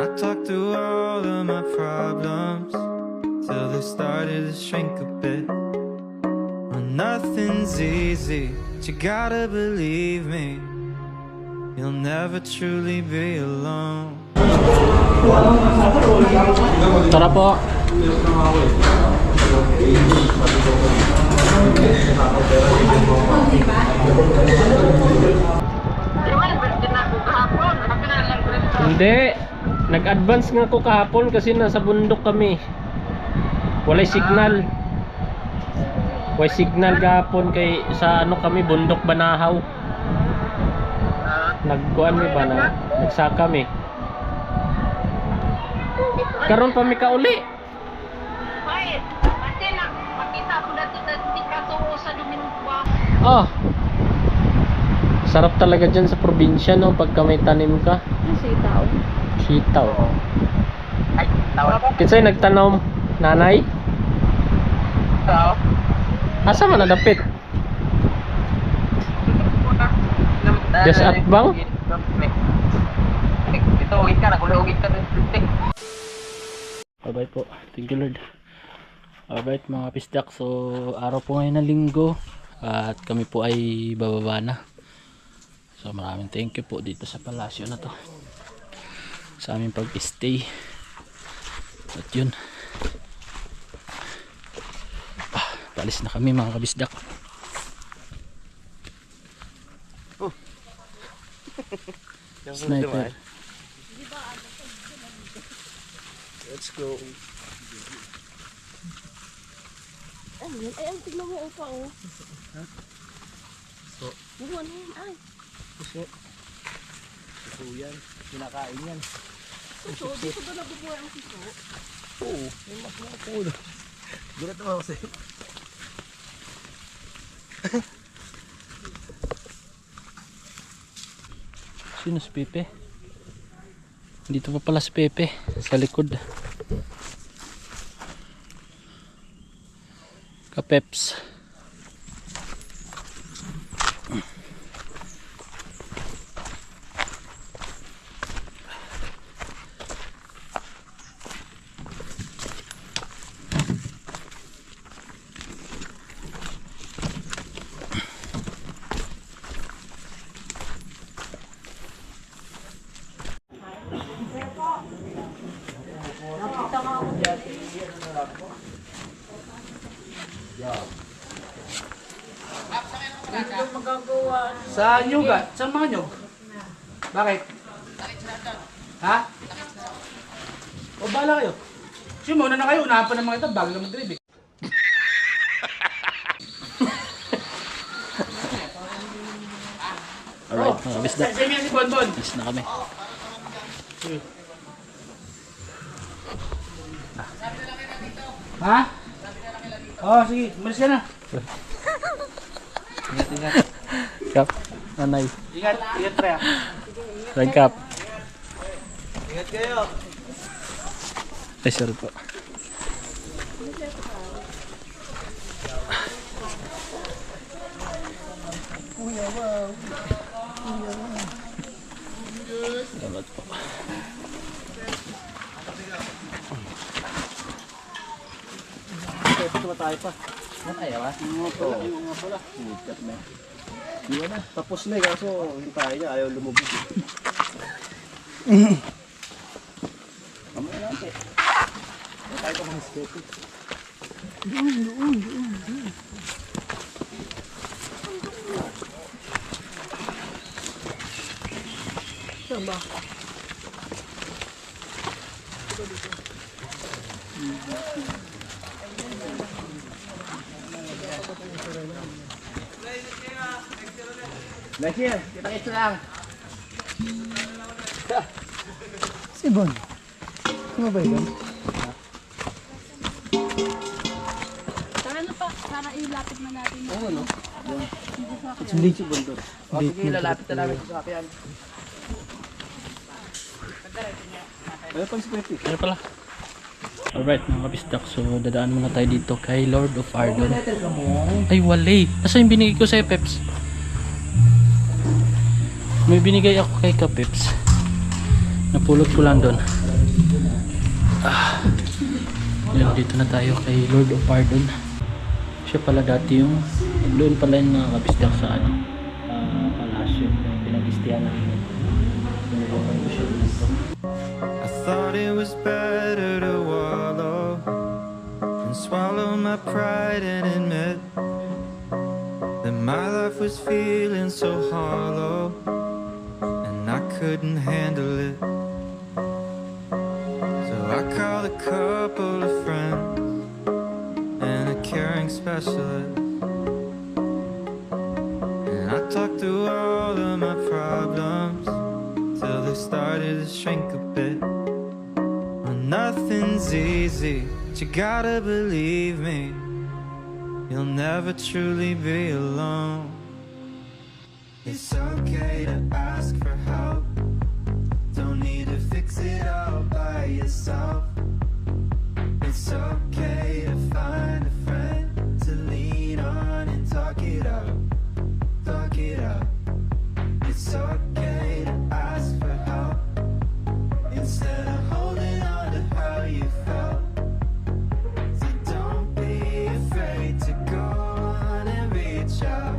I talked through all of my problems till they started to shrink a bit. Well, nothing's easy, but you gotta believe me, you'll never truly be alone. Tara po. Hindi. Nag-advance nga ako kahapon kasi nasa bundok kami. Walay signal. Walay signal kahapon kay sa ano kami, bundok Banahaw. Nagkuan mi ba na nagsaka mi. Karon pa mi kauli. Wait, kasi makita ko dito kaso sa Domingo. Oh. Sarap talaga dyan sa probinsya, no, pagka may tanim ka. Sitaw. Sitaw. Ay, tawa ko. Kinsay nagtanom, nanay? Sitaw. Asa man nadapit? Just at bang? Ito, ugit ka, nagulugit ka. Alright po, thank you Lord. Alright mga pisdak, so araw po ngayon na linggo at kami po ay bababa na. So maraming thank you po dito sa palasyo na to sa aming pag-stay. At yun, paalis na kami mga kabisdak. Sniper. Let's go. Ay, ang tignan mo upa, oh. Ha? So, Buwan na yan, ay. puso. Puso yan. Kinakain yan. Puso, dito ba nabubuhay ang puso? Oo. May mas mga puno. Gulat naman ako sa'yo. Sino si Pepe? Dito pa pala si Pepe sa likod. Kapeps. Sa nyuga? Sa mga nyug? Bakit? Ha? O bala kayo? Sige, mauna na kayo. Unahan pa ng mga ito bago na mag-grib eh. Alright mga bisdak, Sa inyo si Bonbon. alis na kami. Ha? Oo, sige. Malis ka na. Ingat, ingat. Kap, nanay. Ingat, ingat pre. Ride Kap. Ingat kayo. Ay, sorry po. Salamat po. Ito ba tayo pa? Tayo ba? Oo. Yung nga pala. Ikat na. Di ba na? Tapos na eh. Kaso yung tayo niya ayaw lumubog eh. Mamaya natin. Tayo pa kami skate. Doon. Saan ba? Next year, kita-kita lang. Si Bon. Ano ba yun? Tara na pa, para ilapit na natin. Oo, no? Hindi si Bon doon. O, sige, lalapit na namin sa kapian. Ano pang spaghetti? Ano pala? Alright mga kapisdak, so dadaan muna tayo dito kay Lord of Ardon. Ay wala. Nasa yung binigay ko sa'yo, Peps? May binigay ako kay Kapeps. Napulot ko lang doon. Yan, dito na tayo kay Lord of Pardon. Siya pala dati yung doon pala yung mga kapistak sa ano, palasyo yung pinag-istihan namin. Nilibukan ko siya dito. I thought it was better to wallow and swallow my pride and admit that my life was feeling so hollow and I couldn't handle it. So I called a couple of friends and a caring specialist, and I talked through all of my problems till they started to shrink a bit. Well, nothing's easy, but you gotta believe me, you'll never truly be alone. It's okay to ask for help, don't need to fix it all by yourself. It's okay to find a friend to lean on and talk it out, talk it out. It's okay to ask for help instead of holding on to how you felt. So don't be afraid to go on and reach out.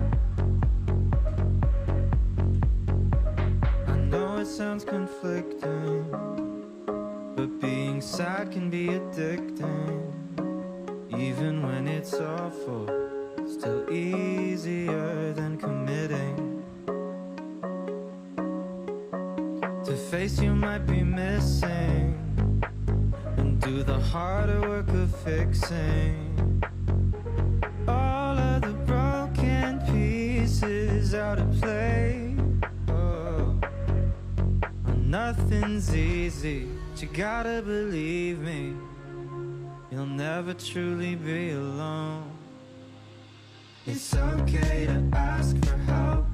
I know it sounds conflicting, but being sad can be addicting. Even when it's awful, still easier than committing. To face you might be missing and do the harder work of fixing all of the broken pieces out of play. Oh, nothing's easy, but you gotta believe me, you'll never truly be alone. It's okay to ask for help,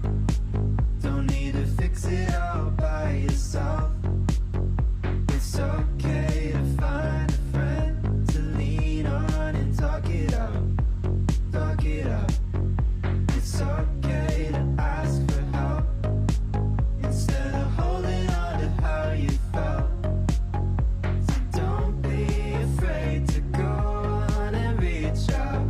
don't need to fix it all by yourself. It's okay to find a friend to lean on and talk it out, talk it out. It's okay to ask for help instead of holding on to how you felt. So don't be afraid to go on and reach out.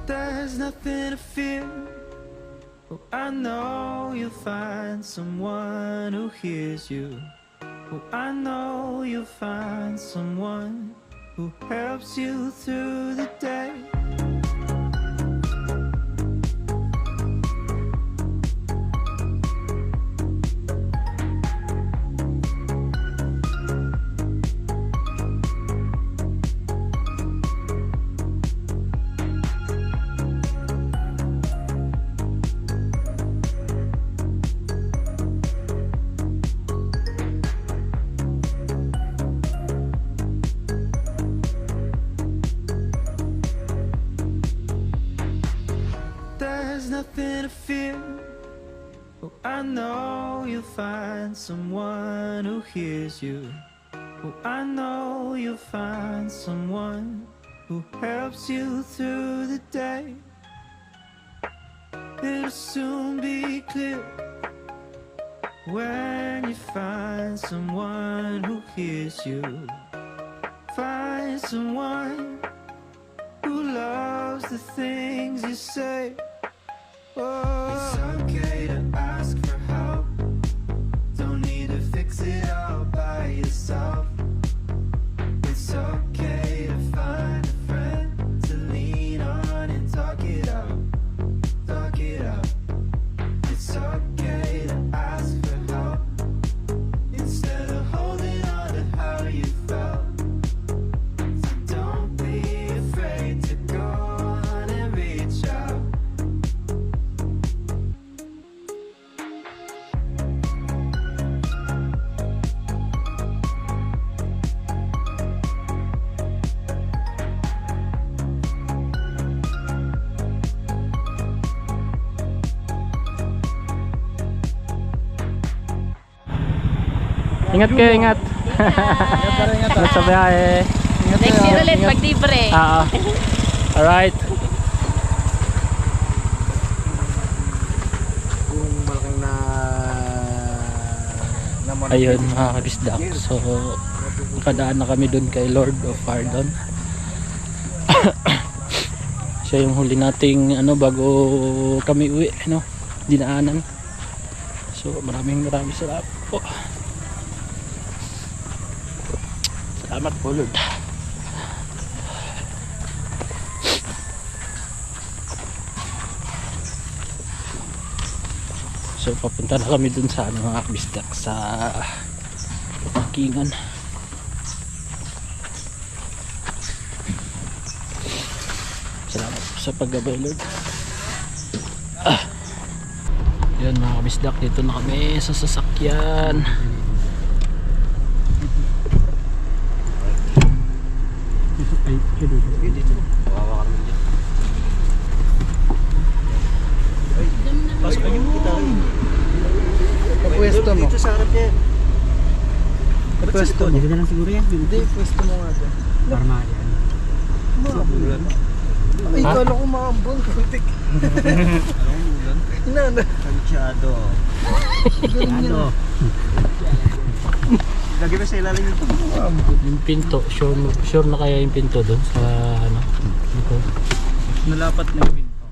There's nothing to fear. Oh, I know you'll find someone who hears you. Oh, I know you'll find someone who helps you through the day. There's nothing to fear. Oh, I know you'll find someone who hears you. Oh, I know you'll find someone who helps you through the day. It'll soon be clear when you find someone who hears you. Find someone who loves the things you say. Oh, it's okay to ask for help, don't need to fix it all by yourself. It's okay to find a friend to lean on and talk it out, talk it out. It's okay to ask for help instead of holding on to how you felt. So don't be afraid to go on and reach out. Ingat kayo, ingat. Ingat sa biyahe. Next year ulit, pag libre. Oo. Alright. Ayun mga kabisdak. So, nakadaan na kami dun kay Lord of Pardon. Siya yung huli nating ano bago kami uwi, no? Dinaanan. So, maraming salamat po. Salamat po, Lord. So papunta na kami dun sa ano, mga kabisdak, sa parkingan. Salamat po sa paggabay, Lord. Yan mga kabisdak, dito na kami sa sasakyan. Pwesto mo. Dito sa harap niya. Pwesto mo. Dito na lang siguro yan. Hindi, pwesto mo nga dyan. Parma yan. Maambulan. Ay, kala ko maambol. Kuntik. Inana. Kanchado. Ano? Lagi ba sa ilalim ito? Yung pinto, sure na kaya yung pinto doon sa ano? Dito. Nalapat na yung pinto.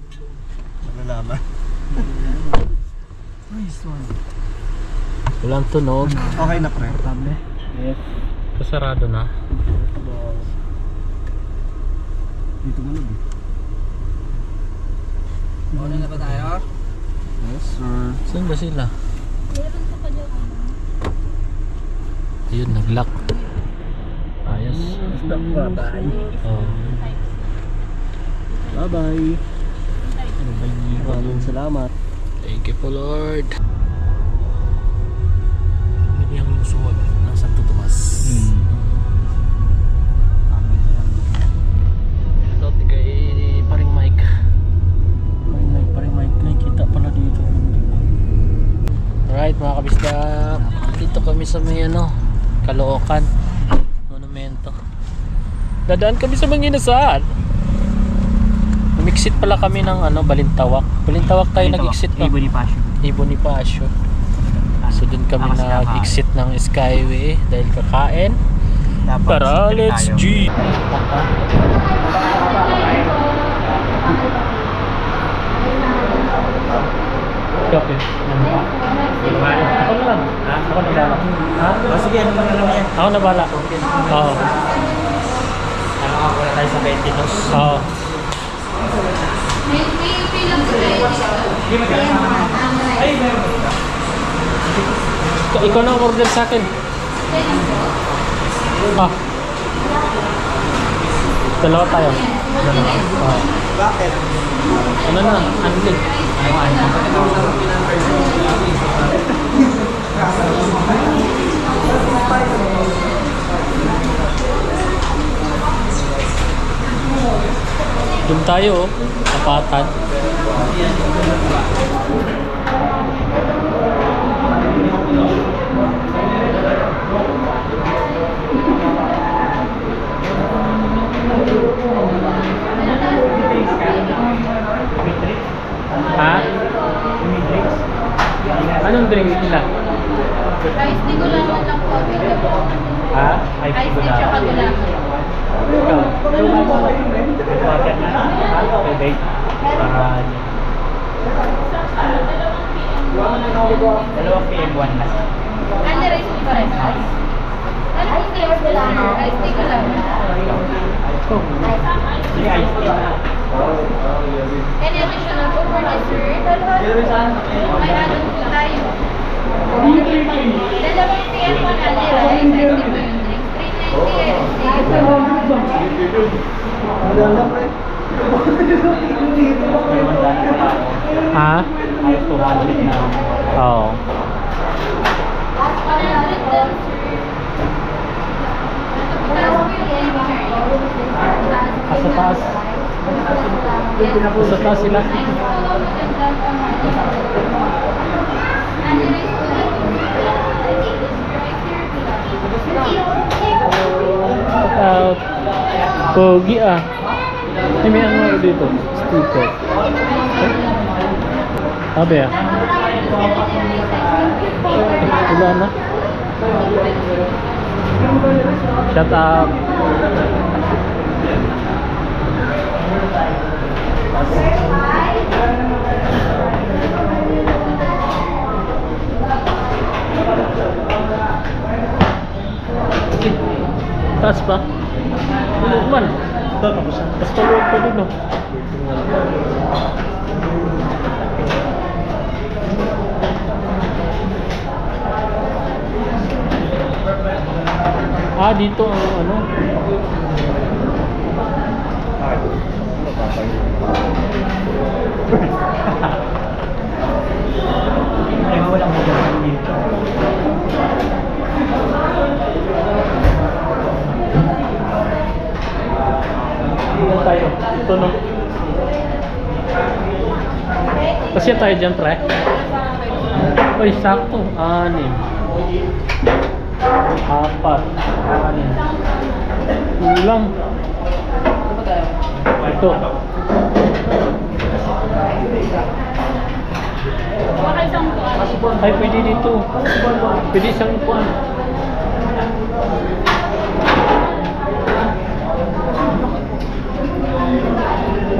Malalaman. Nice one. Walang tunog. Okay na pre. Table. Yes. Kasarado na. Dito mo lang. Mauna na ba tayo? Yes sir. Saan ba sila? Ayun, nag-lock. Ayos. Bye bye. Oh. Bye bye. Maraming salamat. Thank you po, Lord. Hindi ang suwag ng Santo Tomas. Hello, kay paring Mike. Paring Mike, nakikita pala dito. Alright mga kabisdak, dito kami sa may ano, Caloocan Monumento. Dadaan kami sa Manginasaan. Umixit pala kami ng ano, Balintawak. Balintawak tayo nag-exit no? Bonifacio. So dun kami nag-exit ng Skyway dahil kakain. Tara, let's G! Okay. Ako na lang. Ako na bala. Ha? Sige, ano man lang yan? Ako na bala. Oo. Wala tayo sa 22. Oo. Ikaw na ang order sa akin. Ah. Dalawa tayo. Dalawa. Bakit? Ano na? Unli. Doon tayo, kapatan. Ha? Anong drinks nila? Ice tea gulaman lang po. Ha? Ice tea tsaka gulaman. Ikaw? Bakit na? Okay, babe. Dalawang PM 1 na. Ano rice tea pa rin? Ano yung ice gulaman? Ice tea gulaman. Sige, ice tea. Any additional food for dessert? May add-on po tayo. Dalawang PM 1 only rice. Ice tea po yung drinks. 390 Ha? Ayos 200 na. Oo. 100 din, sir. Sa taas. Sa taas sila. Pogi ah. May ano dito? Sticker. Sabi ah. Wala na. Shut up. Taas pa. Tulog man. Tapos tulog pa din, no? Ah, dito ang ano? Walang magandang dito. Ilan tayo? Ito, no? Kasi tayo dyan, pre. Uy, sakto. 6. 4. 6. Kulang. Ito. Ay, pwede dito. Pwede isang upuan.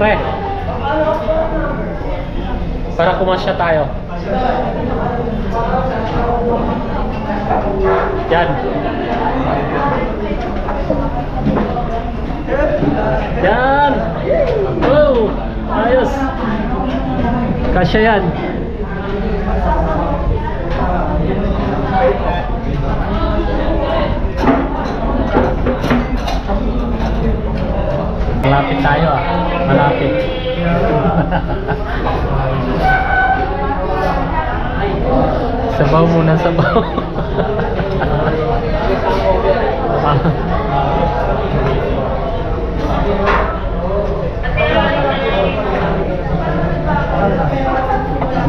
Pre, para kumasya tayo. Yan. Yan. Oh, ayos. Kasya yan. Malapit tayo ah. Malapit. Sabaw muna, sabaw.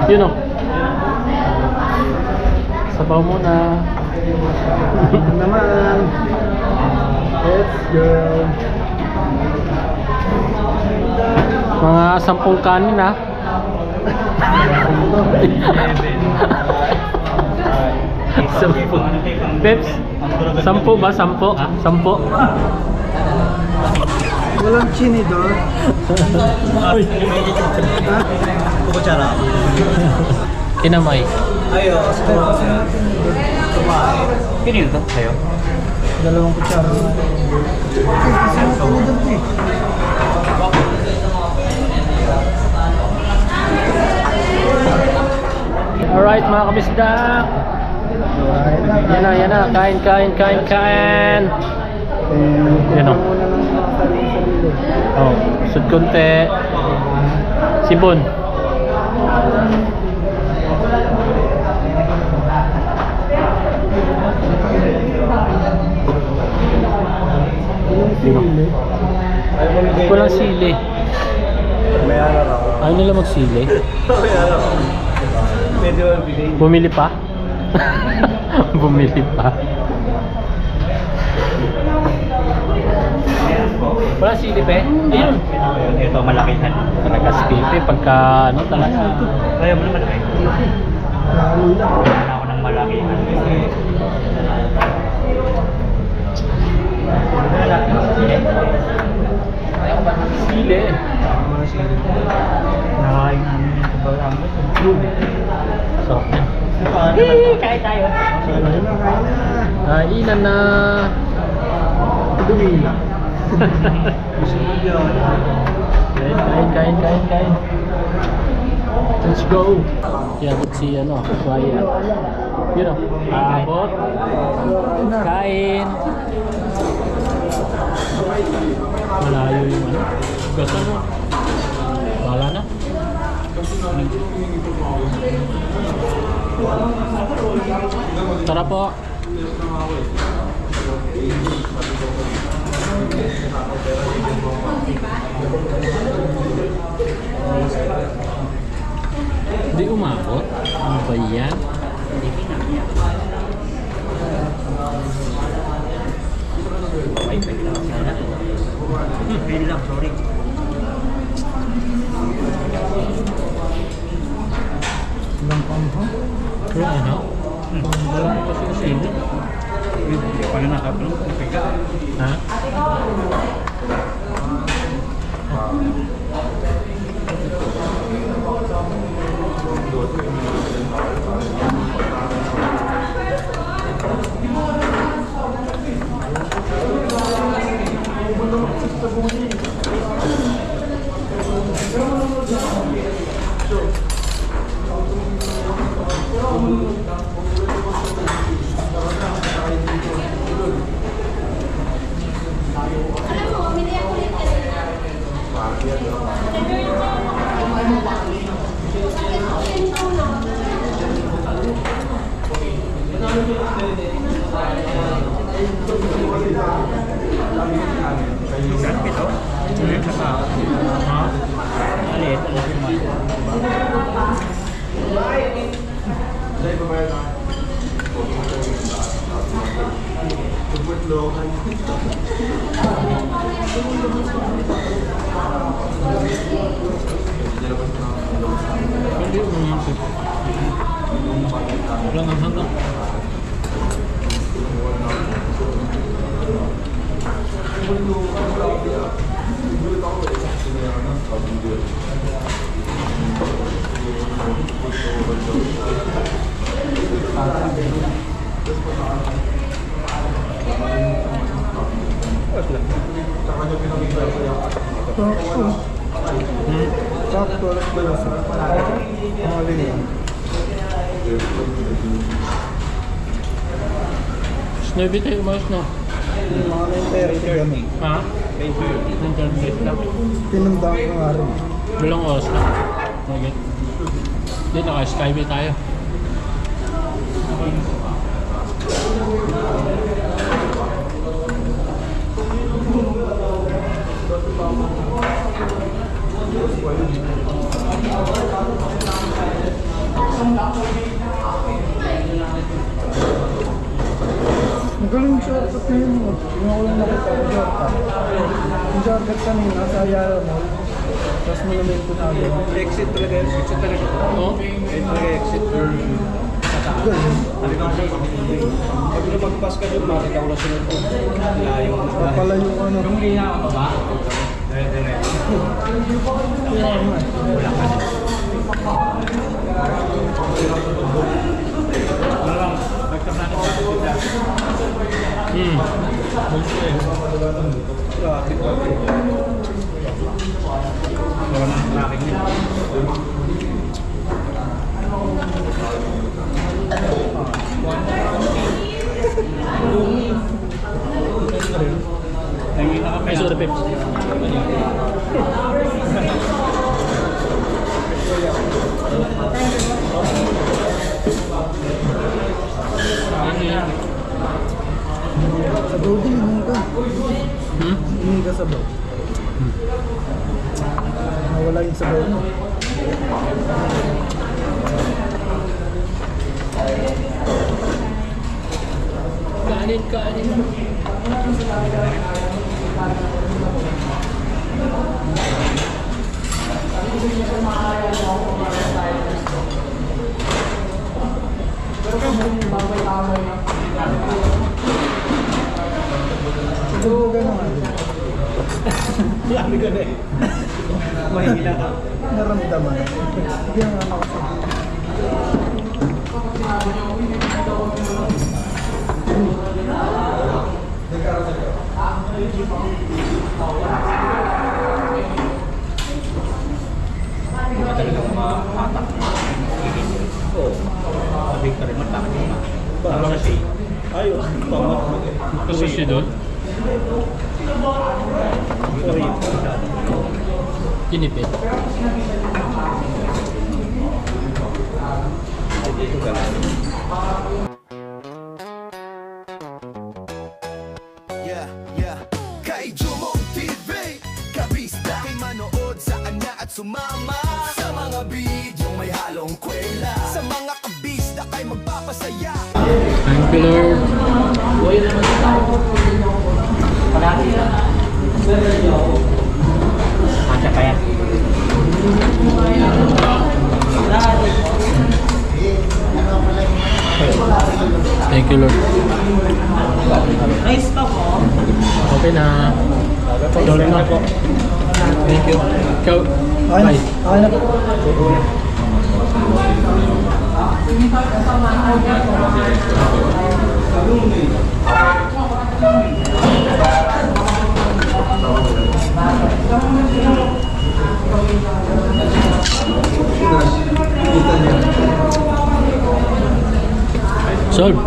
Yun o. Sabaw muna. Naman. Let's go. Mga 10 kanin ha. 10. Peps, 10 ba? 10? 10? Walang chini doon. Kukutsara. Kinamay. Ayo, siguro. Pinil to sa'yo? 2 kutsara. Kasi mapunod eh. Alright mga kabisda. Yan na. Kain. Yan o. Oh, sud konti. Sibon. Walang sili. May alam ako. Ayaw nila magsili. May alam ako. Pwede mo bilhin. Bumili pa? Bumili pa. Wala sili pa eh. Ayun. Ito, malakihan. Talaga si Pipe pagka ano talaga. Kaya mo na malaki. Wala ako ng malakihan. Sili. Nakain namin ito ba lang? Sarap yan. Kain tayo. Kainan na. Dumila. Gusto mo yun. Kain. Let's go. Yabot si ano, Ryan. Yun o. Abot. Kain. Malayo yung ano. Gasa mo. Wala na. Tara po. Hindi umabot. Ano ba yan? Ilang pamha? Yung ano? Wala ko kasi sili. Paano nakapulong? Ha? Walang ang hanggang. Sakto, alas balas. Ang alin yan. Snowy tayo umayos na. Mga 9:30 ganun. Ha? 9:30 lang. Tinundaan ko nga rin. Bilang oras na. Okay. Hindi, naka-skyway tayo. Magaling shortcut na yun. Yung ako lang nakita ko shortcut. Yung shortcut kanina sa Ayala Mall. Tapos malamin ko na agad. Exit talaga yun. Exit talaga. Oo? Exit talaga exit. Ganun. Pag lumagpas ka doon, makita ko na sunod ko. Layo. Pala yung ano. Yung linya ka ba? Wala ka din. Wala lang. Pagkasanin ka sila. Traffic pa rin. Wala na ang traffic niya. Ay, soda Pepsi. Sa Brody, hingi ka. Hingi ka sa Brody. Nawala yung sa Brody. Kanin. Siguro ka naman. Sabi ka na eh. Mahihila ka. Naramdaman. Hindi ang ano kasi. Talagang mahatak. Oo. Sabi ka rin matak. Para kasi. Ayos. Kasi siya doon? Kinipit. Dito ka lang. Yeah. Kay Jumong TV, kabista kay manood sa kanya at sumama sa mga bidyong may halong kwela. Sa mga kabista kay magpapasaya. Thank you, Lord. Thank you, Lord. Okay na. Dole na po. Thank you. Ikaw. Bye. Okay na po. Solve.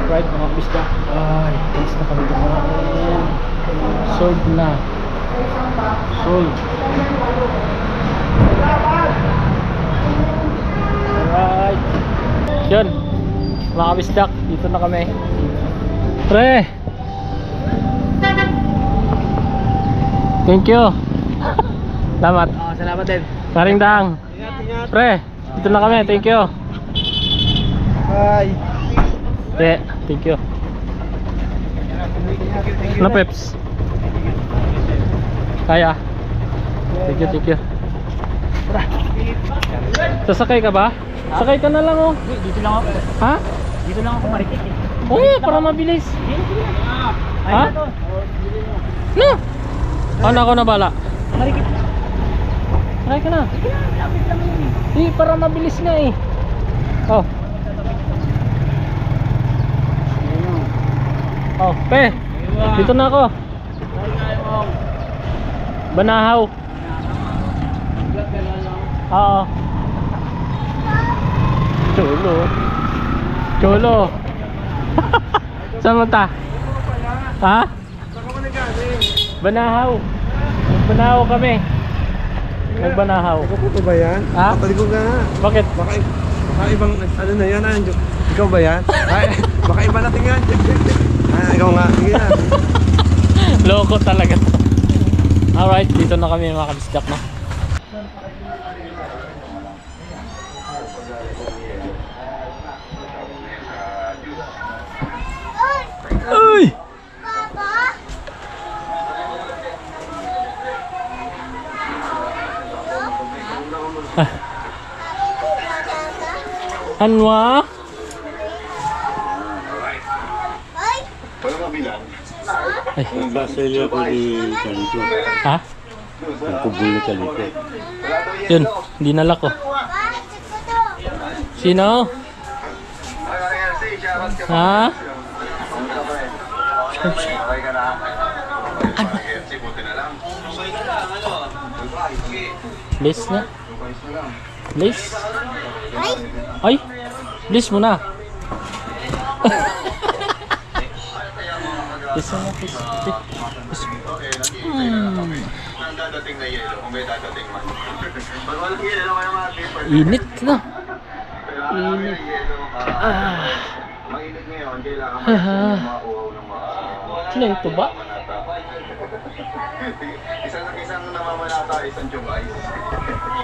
Right, mga pista. Ay, pista kami kumain. Solve na. Solve. Alright. Yun. Mga kabisdak, dito na kami. Pre! Thank you. Salamat. Salamat din. Maring dang. Pre, dito na kami. Thank you. Bye. Yeah, thank you. Ano, Peps? Kaya? Thank you, thank you. Sasakay ka ba? Sakay ka na lang, oh. Dito lang ako. Ha? Dito lang ako marikit eh. Oo, para mabilis. Ha? No? Ano ako na bala? Marikit. Sakay ka na. Eh, para mabilis nga eh. Oh. Oh, pe. Dito na ako. Banahaw. Oo. Cholo. Cholo. Saan mo ta? Ha? Banahaw. Nagbanahaw kami. Nagbanahaw. Ito ba yan? Ha? Patalikod ka nga. Bakit? Baka ibang ano na yan. Ikaw ba yan? Ay, baka iba natin yan. Ikaw nga. Sige na. Loko talaga to. Alright, dito na kami mga kabisdak na. Uy! Anwa? Ay. Ang baselya ko di Kalito. Ha? Ang kubol na Kalito. Yun, dinala ko. Sino? Ha? Ano? Bliss na? Bliss? Ay! Bliss mo na! Bliss mo na, bliss. Dadating na yelo, kung may dadating man. Pag walang yelo, kaya mga paper. Init na. Init. Mainit ngayon, kailangan mo mauhaw ng Ano ito ba? Isang namamanata, isang tiyong ice.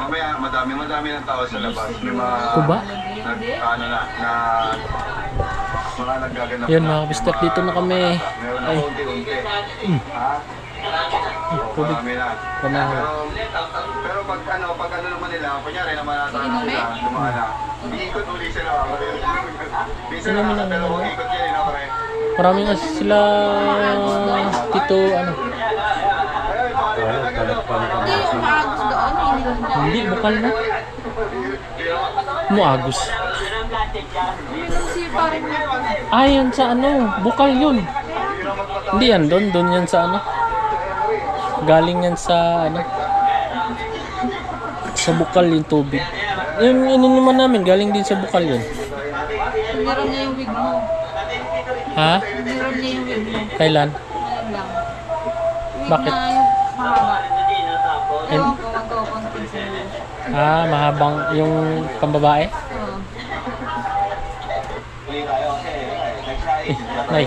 Mamaya, madami ng tao sa labas. May mga... Ito ba? Mga naggaganap Yan mga kabistak, dito na kami. Meron na Ay. unti-unti. Ha? Tubig. Marami na. Banahaw. Pero pag ano naman nila, kunyari namanata na sila, dumaan na. Iikot uli sila. Minsan na pero kung ikot yan, pre. Marami nga sila tito ano. Hindi, bukal na. Muagos. Ah, yan sa ano, bukal yun. Hindi yan, doon yan sa ano. Galing yan sa ano. Sa bukal yung tubig. Yung ininuman namin, galing din sa bukal yun. Meron niya yung wig mo. Ha? Meron niya yung wig mo. Kailan? Ayan lang. Wig Bakit? na yung mahaba. And- Ewan ko, magkakunting sa ulo. Ah, mahabang yung pambabae? Oo. Nay.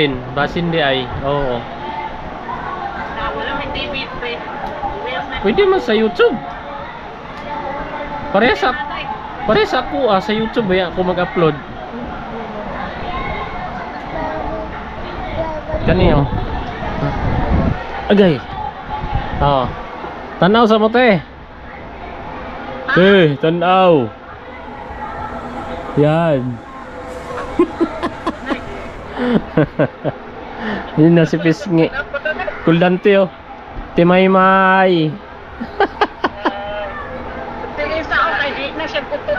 basin. Basin di ay. Oo. Wala may TV, pre. Pwede man sa YouTube. Parehas ako sa YouTube ba ako mag-upload. Kaniyo. Agay. Oh. Tanaw sa mote. Tanaw. Yan. Yun na si Pisngi. Kuldante oh. Timay-may. Tingin sa ako kay di na siya puto.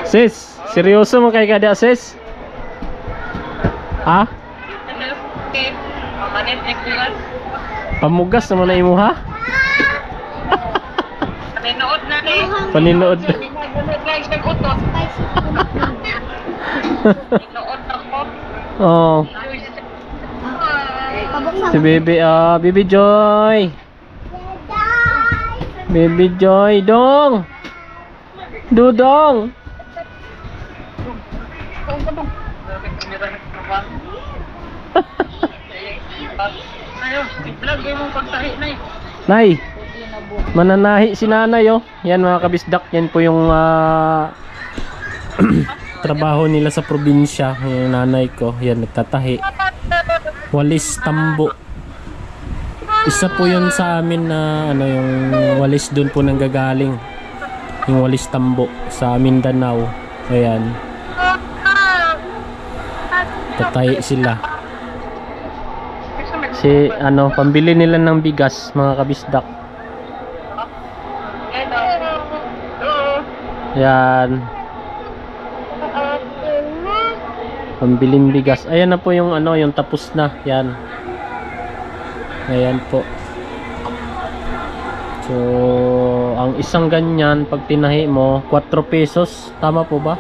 Sis, seryoso mo kay kada sis? Ha? Okay. Manit excellent. Pamugas naman na imo ha? Paninood na ni. Paninood. Paninood lang siya puto. Paninood ako. Oh. Si Baby, Baby Joy. Baby Joy, dong. Dudong. Ayo, vlog mo pagtahi na. Nay. Mananahi si nanay oh. Yan mga kabisdak, yan po yung trabaho nila sa probinsya. Yung nanay ko, yan nagtatahi. Walis tambo. Isa po yun sa amin na ano yung walis doon po nanggagaling. Yung walis tambo sa Mindanao. Ayan. Tatahi sila. Si ano, pambili nila ng bigas mga kabisdak. Yan. Pambiling bigas. Ayan na po yung ano, yung tapos na. Yan. Ayan po. So, ang isang ganyan pag tinahi mo, 4 pesos. Tama po ba?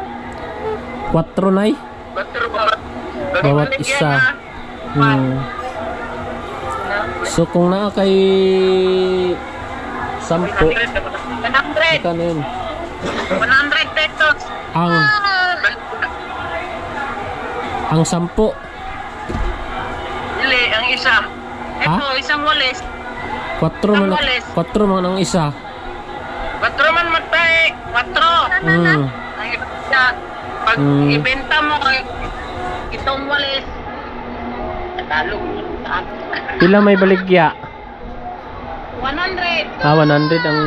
4 nay? Bawat isa. So, kung naa kay 10, 100. kano yun? 100 pesos. Ang 10. Dili, ang isa. Ito, isang walis. 4 man ang isa. 4 man matay. 4. Mm. Ay, pag ibenta mo itong walis, Tagalog. Pila may baligya? 100. 100 ang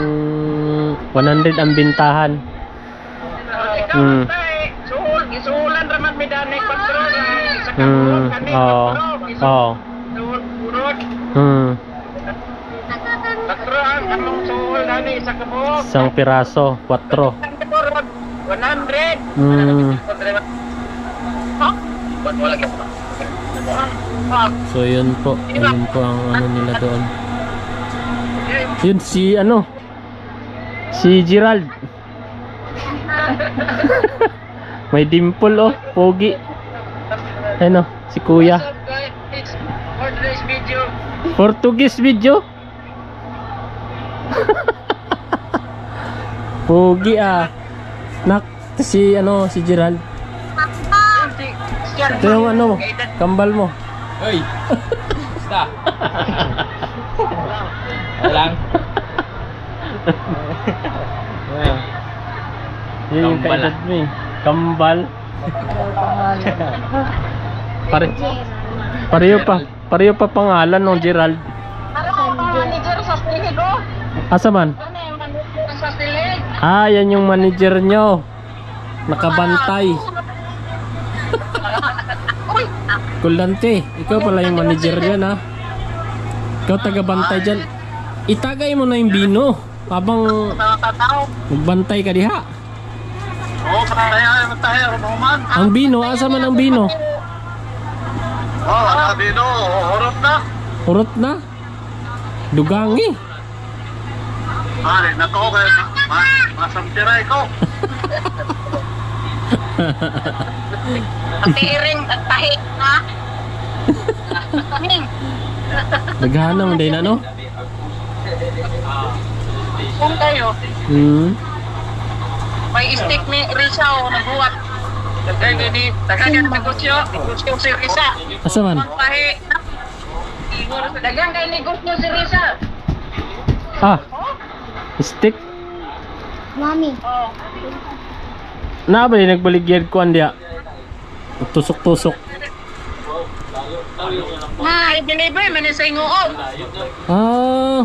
100 ang bintahan. Ikaw Mm. tay, isulan raman mi dani patrol sa Mm. kabuon kani Oo. Oo. Urot. Patrol among suol dani sa kabuon. Isang piraso, 4. 100. Wala ka pa. So yun po ang ano nila doon. Yun si ano? Si Gerald. May dimple oh, pogi. Ano, si Kuya. For today's video. Portuguese video. Pogi ah. Nak, si ano, si Gerald. Ito yung ano mo, kambal mo. Hoy! Basta! Alang? Yun yung Kambal kaedad mo eh. Kambal. Pareho pa pangalan ng Gerald. Ano ang manager sa stilig ko? Asa man? Ano yung manager sa stilig? Ah, yan yung manager nyo. Nakabantay. Kulante, ikaw pala yung manager dyan ha. Ikaw taga-bantay dyan. Itagay mo na yung bino habang magbantay ka diha. Oo, tayo, Roman. Ang bino, asa man ang bino? Oo, ang bino, horot na. Urot na. Dugangi. Pare, nako, masamtiray ko. Tiring at tahi, ha? Naghana mo din ano? Kung kayo, may stick ni Risa o nabuhat. Dagang negosyo si Risa. Asa man? Ang tahi. Dagang kay negosyo si Risa. Ah. Stick. Mommy. Oh. Na ba yung nagbaligyan ko andiya? Tusok-tusok. Ay, binibay, manisay ngoog. Ah.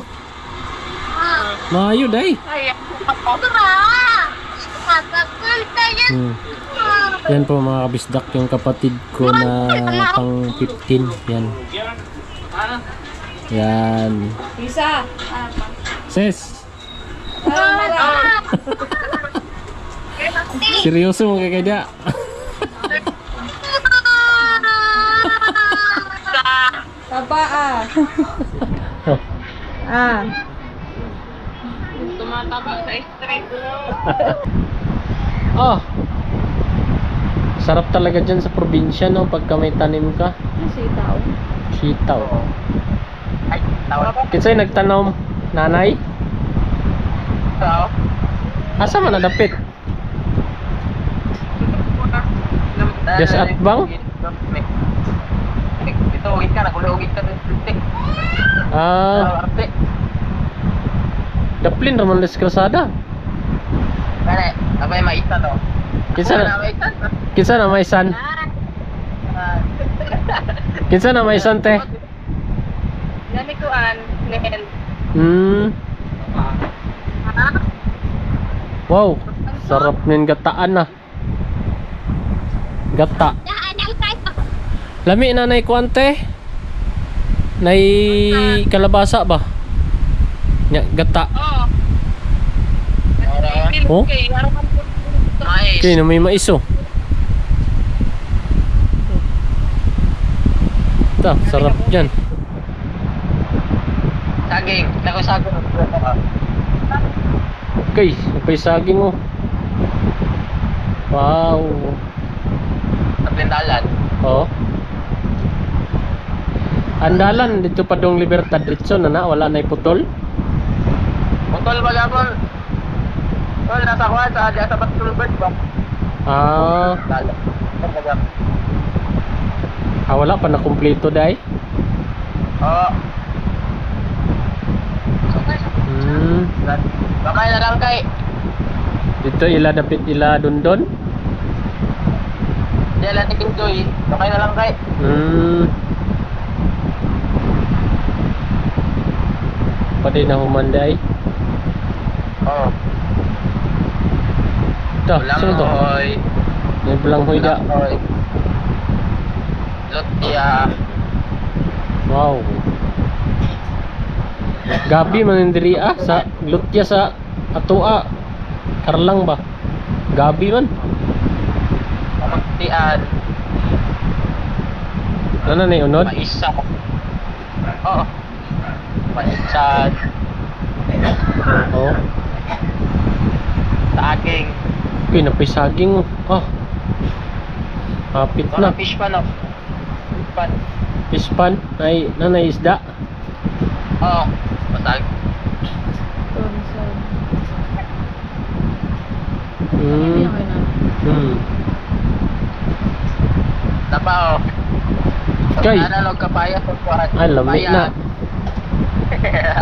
Mayo day. Ay, ako na. Kakakul tayo. Yan po mga kabisdak yung kapatid ko na pang 15. Yan. Yan. Isa. Sis. Seryoso mo kay kaya. Taba ah. Ah. Tumataba sa street. Oh. Sarap talaga dyan sa probinsya no pagka may tanim ka. Sitaw. Sitaw. Ay, tawag ko. Kinsay nagtanom? Nanay? Tao. Asa man nadapit? Yes, at bang? Ito, ugit ka, nakulugit ka ng stick. Ah, Arte. daplin raman des kalsada. Kaya, abay maita to. Kinsa na? Kinsa na may san? Kinsa na may san te? Namikuan, Nehel. Wow, sarap nin gataan na. Gata. Lami na nay kuante. Nay kalabasa ba? Nya gata. Oh. Nice. Okay, na may maiso. Ta, sarap diyan. Saging, nako saging. Okay, may saging oh. Wow. Sa Blindalan. Oh. Andalan dito pa dong Libertad Ritson na wala na iputol. Putol ba gabol? Tol, nasa kuwan sa Adi Atabat Tulbert ba? Ah, wala pa na kumpleto dai. Oo. Hmm. Bakay na lang kay. Dito ila dapit ila dundon. Diyan lang ni Kinjoy. Okay na lang kay. Pati na humanday. Oo. Ito, sino to? Langhoy. May Balanghoy da. Langhoy. Lutya. Wow. Gabi man diri sa Lutya sa Atua. Karlang ba? Gabi man. Pamagtian. Ano na unod? Maisa. Oo. Maisan. Oh. Saging. Okay, napisaging. Oh. Hapit na. Fish pa no? Pan. Pispan. Ay, nanay isda. Oo. Masag. Tapa o. Kay. Analog kapaya sa kuhan. Ay, lami na.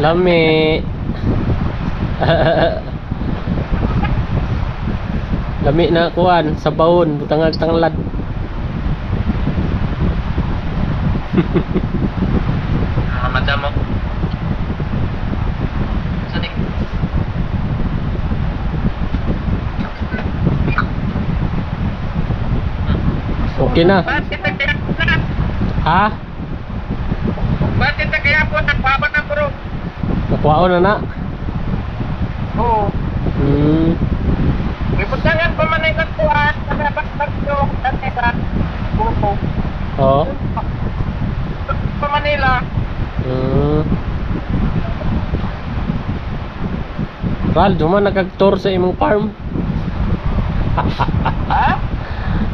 Lami. Lami na kuan sa baon, butangag tanglad. Madam mo. Sadik. Okay na. Bakit kaya na? Ha? Bakit kaya po nagpapa na bro? Nakuha na na. Oo. May putangan pa man ay nagkuhan. Nagpapakpag yung kanila. Buko. Oo. Sa Manila. Ral, duman nagag-tour sa imong farm. Ha?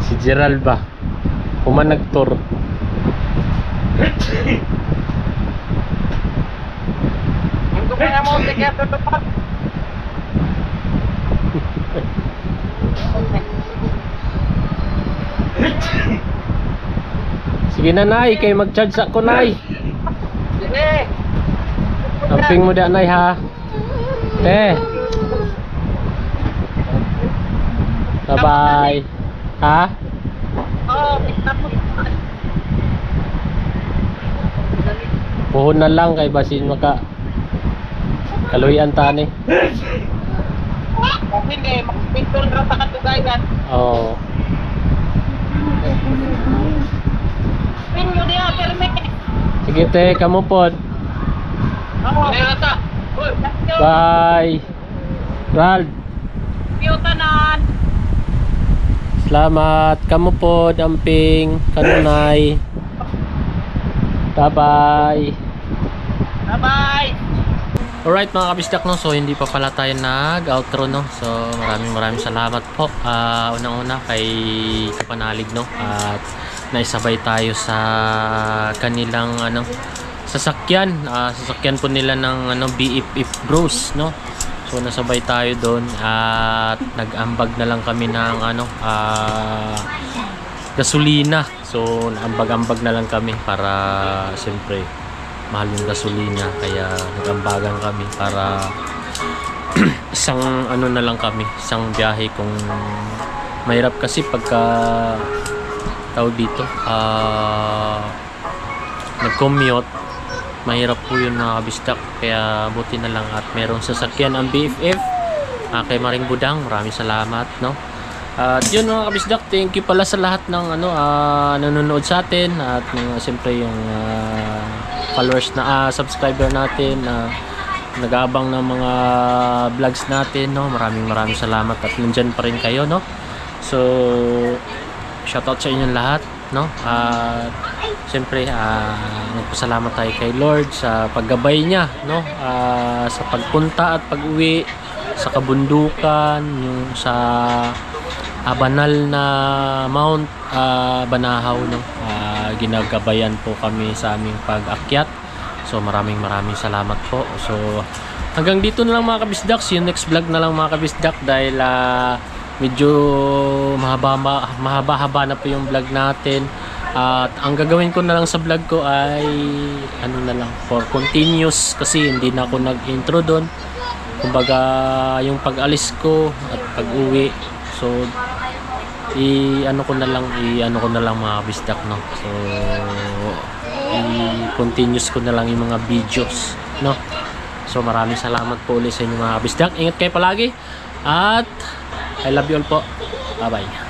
Si Gerald ba? Human nag-tour. Yung kumaya mo, sige, tutupad. Sige na nay, kay mag-charge ako nay. Sige. Amping mo da nay ha. Te. Bye-bye. Ha? Oo, tignan mo. Puhon na lang kay basin maka kaluyan tani. Sige, makapintol na sa katugayan. Oo. Pinyo niya, perme. Sige te, kamo pod. Oo. Nilata. Uy, thank you. Bye. Ral, Tanan. salamat. Kamo pod, amping, kanunay. Bye-bye. Bye-bye. Alright mga kabisdak, no? So hindi pa pala tayo nag-outro, no? So maraming salamat po. Unang-una kay Kapanalig, no? At naisabay tayo sa kanilang sasakyan. Sasakyan po nila ng BFF Bros, no? So nasabay tayo doon at nag-ambag na lang kami ng gasolina. So ambag-ambag na lang kami para siyempre mahal yung gasolina, kaya nag-ambagan kami para isang na lang kami, isang biyahe. Kung mahirap kasi pagka tawag dito nag-commute, mahirap po yun mga kabistak, kaya buti na lang at merong sasakyan ang BFF. Kay Maring Budang, maraming salamat, no? At yun mga kabisdak, thank you pala sa lahat ng nanonood sa atin at siyempre yung followers na subscriber natin na nag-aabang ng mga vlogs natin, no? Maraming salamat at nandyan pa rin kayo, no? So shoutout sa inyong lahat, no? At siyempre nagpasalamat tayo kay Lord sa paggabay niya, no? Sa pagpunta at pag-uwi sa kabundukan, yung sa banal na Mount Banahaw, no? Ginagabayan po kami sa aming pag-akyat. So maraming salamat po. So hanggang dito na lang mga kabisdak. See you next vlog na lang mga kabisdak, dahil medyo mahaba na po yung vlog natin. At ang gagawin ko na lang sa vlog ko ay na lang for continuous, kasi hindi na ako nag-intro doon. kumbaga yung pag-alis ko at pag-uwi, so i-ano ko na lang mga kabisdak, no. So i-continuous ko na lang yung mga videos, no. So maraming salamat po ulit sa inyo mga kabisdak. Ingat kayo palagi at I love you all po. Bye bye.